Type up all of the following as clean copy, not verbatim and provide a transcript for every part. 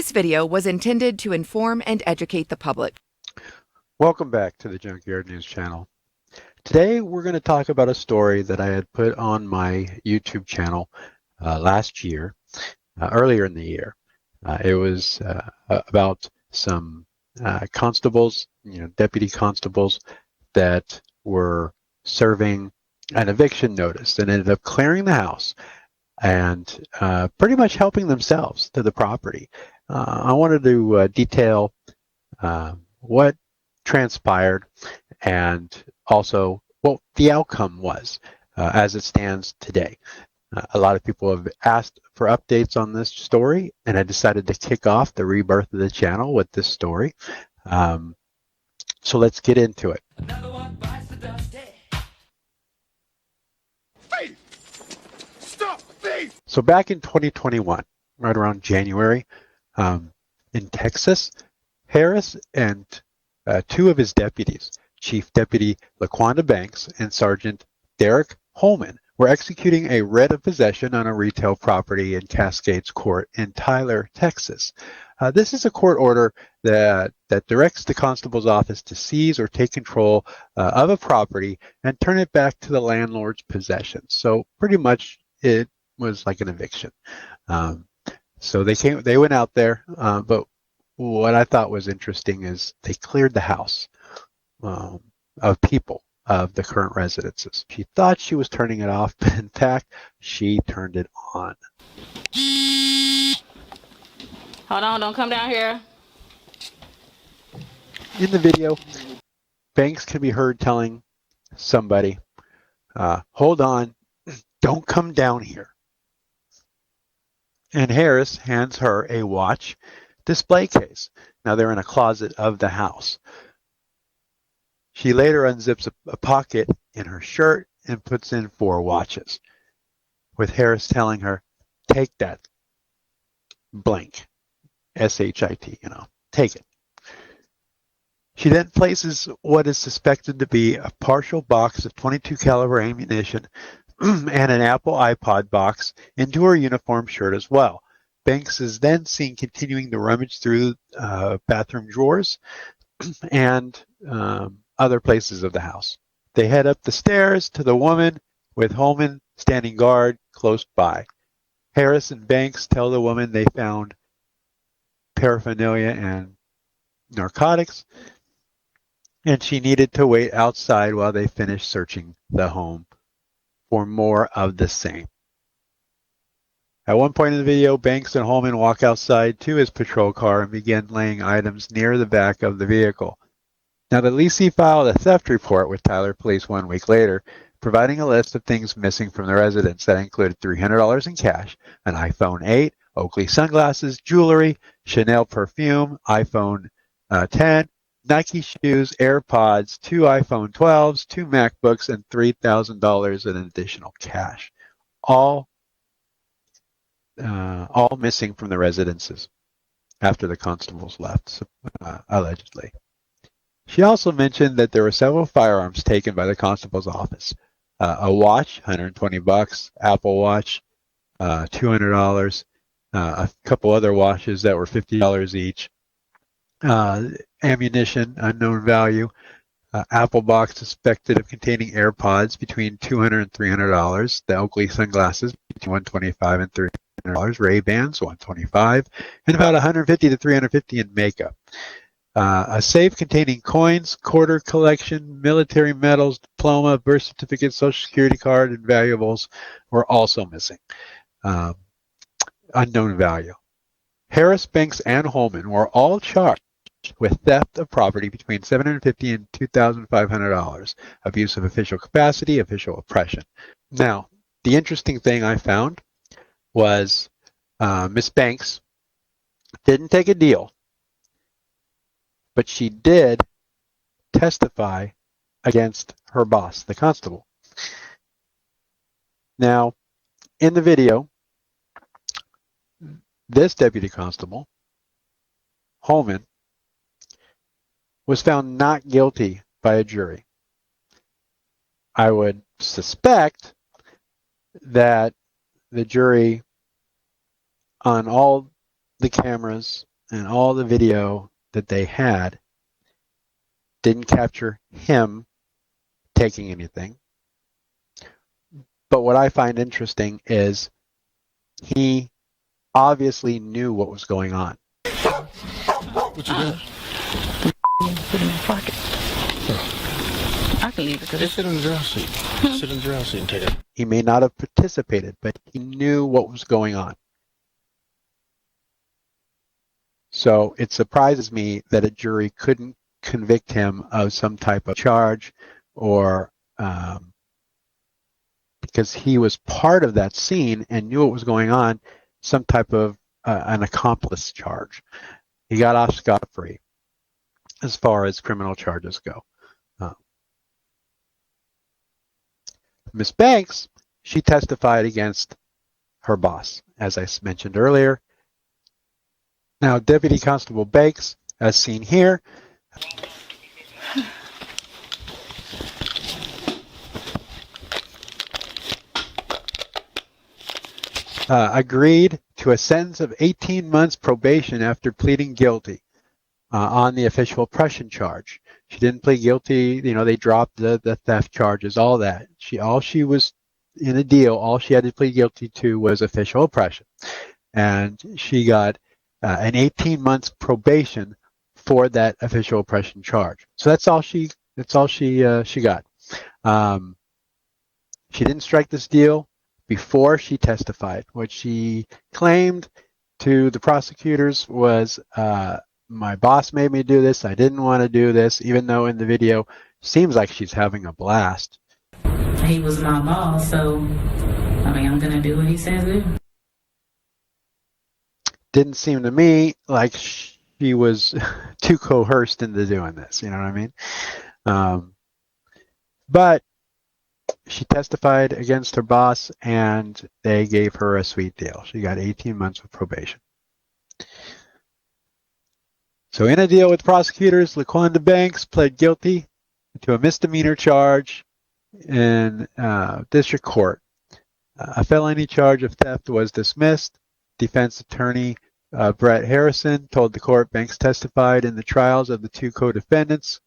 This video was intended to inform and educate the public. Welcome back to the Junkyard News channel. Today we're going to talk about a story that I had put on my YouTube channel last year, earlier in the year. It was about some constables, deputy constables that were serving an eviction notice and ended up clearing the house and pretty much helping themselves to the property. I wanted to detail what transpired and also what the outcome was as it stands today. A lot of people have asked for updates on this story, and I decided to kick off the rebirth of the channel with this story. So let's get into it. Another one bites the dust. Thief! Stop, thief! So back in 2021, right around January, in Texas, Harris and two of his deputies, Chief Deputy LaQuenda Banks and Sergeant Derrick Holman, were executing a writ of possession on a retail property in Cascades Court in Tyler, Texas. This is a court order that directs the constable's office to seize or take control of a property and turn it back to the landlord's possession. So pretty much it was like an eviction. So they went out there, but what I thought was interesting is they cleared the house of people, of the current residences. She thought she was turning it off, but in fact, she turned it on. Hold on, don't come down here. In the video, Banks can be heard telling somebody, hold on, don't come down here. And Harris hands her a watch display case. Now they're in a closet of the house. She later unzips a pocket in her shirt and puts in 4 watches, with Harris telling her, take that blank, S-H-I-T, take it. She then places what is suspected to be a partial box of .22 caliber ammunition and an Apple iPod box into her uniform shirt as well. Banks is then seen continuing to rummage through bathroom drawers and other places of the house. They head up the stairs to the woman, with Holman standing guard close by. Harris and Banks tell the woman they found paraphernalia and narcotics, and she needed to wait outside while they finished searching the home for more of the same. At one point in the video, Banks and Holman walk outside to his patrol car and begin laying items near the back of the vehicle. Now, the leasee filed a theft report with Tyler Police 1 week later, providing a list of things missing from the residence that included $300 in cash, an iPhone 8, Oakley sunglasses, jewelry, Chanel perfume, iPhone 10, Nike shoes, AirPods, 2 iPhone 12s, 2 MacBooks, and $3,000 in additional cash. All missing from the residences after the constables left, allegedly. She also mentioned that there were several firearms taken by the constable's office. A watch, $120, Apple Watch, $200, a couple other watches that were $50 each, ammunition, unknown value, Apple box suspected of containing AirPods between $200 and $300, the Oakley sunglasses between $125 and $300, Ray-Bans $125, and about $150 to $350 in makeup. A safe containing coins, quarter collection, military medals, diploma, birth certificate, social security card, and valuables were also missing. Unknown value. Harris, Banks, and Holman were all charged with theft of property between $750 and $2,500, abuse of official capacity, official oppression. Now, the interesting thing I found was Miss Banks didn't take a deal, but she did testify against her boss, the constable. Now, in the video, this deputy constable, Holman, was found not guilty by a jury. I would suspect that the jury, on all the cameras and all the video that they had didn't capture him taking anything. But what I find interesting is he obviously knew what was going on. What you doing? Put in my pocket. I can leave it. Just sit in the driver's seat. Sit in the driver's seat and take it. He may not have participated, but he knew what was going on. So it surprises me that a jury couldn't convict him of some type of charge, or because he was part of that scene and knew what was going on, some type of an accomplice charge. He got off scot-free as far as criminal charges go. Miss Banks, she testified against her boss, as I mentioned earlier. Now, Deputy Constable Banks, as seen here, agreed to a sentence of 18 months probation after pleading guilty on the official oppression charge. She didn't plead guilty. They dropped the theft charges, all that. All she was in a deal, all she had to plead guilty to was official oppression. And she got an 18 months probation for that official oppression charge. So that's all she got. She didn't strike this deal before she testified. What she claimed to the prosecutors was, my boss made me do this. I didn't want to do this, even though in the video seems like she's having a blast. He was my boss, so I'm going to do what he says to do. Didn't seem to me like she was too coerced into doing this. You know what I mean? But she testified against her boss, and they gave her a sweet deal. She got 18 months of probation. So in a deal with prosecutors, LaQuenda Banks pled guilty to a misdemeanor charge in district court. A felony charge of theft was dismissed. Defense attorney Brett Harrison told the court Banks testified in the trials of the two co-defendants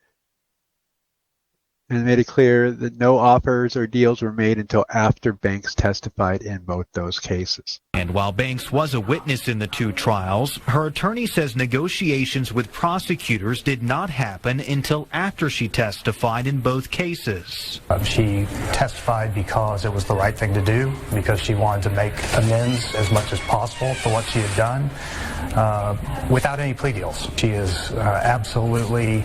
and made it clear that no offers or deals were made until after Banks testified in both those cases. And while Banks was a witness in the two trials, her attorney says negotiations with prosecutors did not happen until after she testified in both cases. She testified because it was the right thing to do, because she wanted to make amends as much as possible for what she had done, without any plea deals. She is absolutely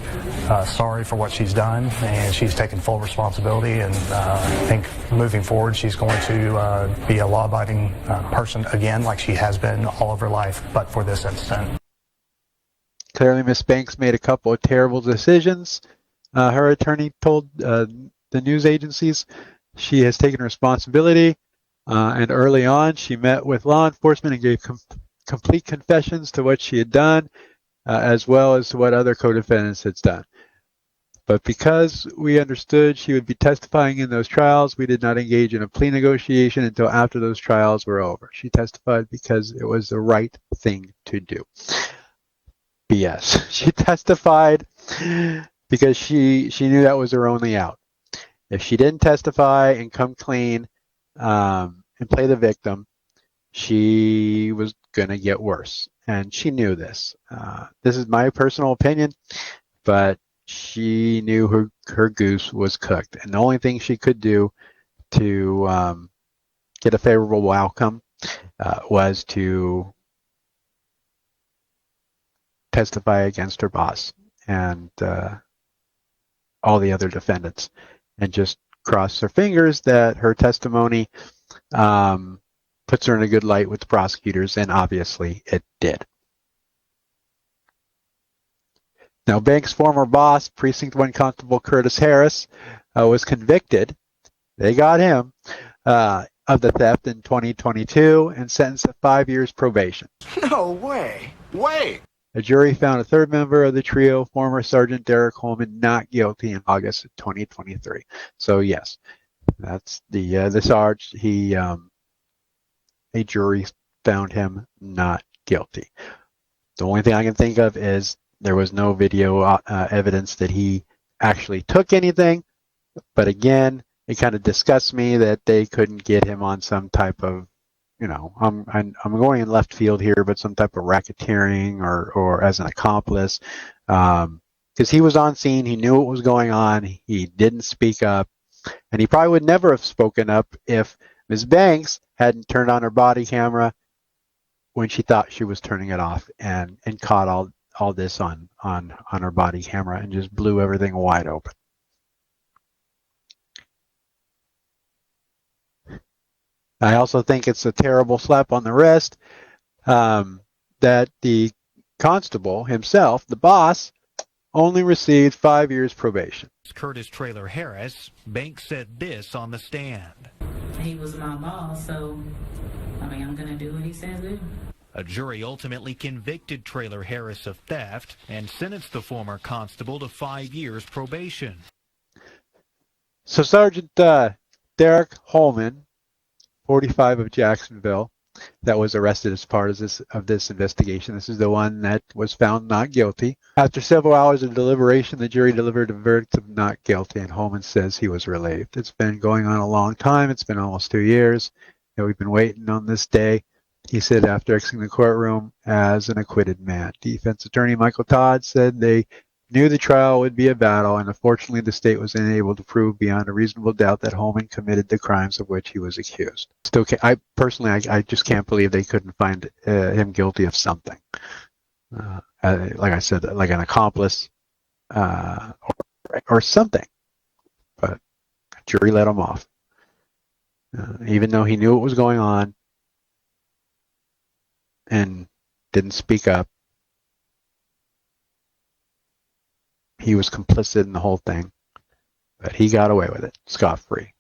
sorry for what she's done, and she's taken full responsibility, and I think moving forward she's going to be a law-abiding person again, like she has been all of her life, but for this incident. Clearly, Miss Banks made a couple of terrible decisions. Her attorney told the news agencies she has taken responsibility, and early on she met with law enforcement and gave complete confessions to what she had done, as well as to what other co-defendants had done. But because we understood she would be testifying in those trials, we did not engage in a plea negotiation until after those trials were over. She testified because it was the right thing to do. BS. She testified because she knew that was her only out. If she didn't testify and come clean and play the victim, she was going to get worse. And she knew this. This is my personal opinion, but she knew her goose was cooked. And the only thing she could do to get a favorable outcome was to testify against her boss and all the other defendants, and just cross her fingers that her testimony puts her in a good light with the prosecutors, and obviously it did. Now, Banks' former boss, Precinct 1 Constable Curtis Harris, was convicted. They got him of the theft in 2022 and sentenced to 5 years probation. No way. Wait. A jury found a third member of the trio, former Sergeant Derrick Holman, not guilty in August of 2023. So yes, that's the Sarge. A jury found him not guilty. The only thing I can think of is there was no video evidence that he actually took anything. But again, it kind of disgusts me that they couldn't get him on some type of, I'm going in left field here, but some type of racketeering or as an accomplice. Because he was on scene, he knew what was going on, he didn't speak up, and he probably would never have spoken up if Ms. Banks hadn't turned on her body camera when she thought she was turning it off and caught all this on her body camera and just blew everything wide open. I also think it's a terrible slap on the wrist that the constable himself, the boss, only received 5 years probation. Curtis Traylor-Harris, Banks said this on the stand. He was my boss, so, I'm going to do what he says do. A jury ultimately convicted Traylor-Harris of theft and sentenced the former constable to 5 years probation. So Sergeant Derrick Holman, 45 of Jacksonville, that was arrested as part of this investigation. This is the one that was found not guilty. After several hours of deliberation, the jury delivered a verdict of not guilty, and Holman says he was relieved. It's been going on a long time. It's been almost 2 years, and we've been waiting on this day, he said after exiting the courtroom as an acquitted man. Defense attorney Michael Todd said they knew the trial would be a battle, and unfortunately the state was unable to prove beyond a reasonable doubt that Holman committed the crimes of which he was accused. Still, I just can't believe they couldn't find him guilty of something. Like I said, like an accomplice or something. But the jury let him off. Even though he knew what was going on and didn't speak up. He was complicit in the whole thing, but he got away with it, scot-free.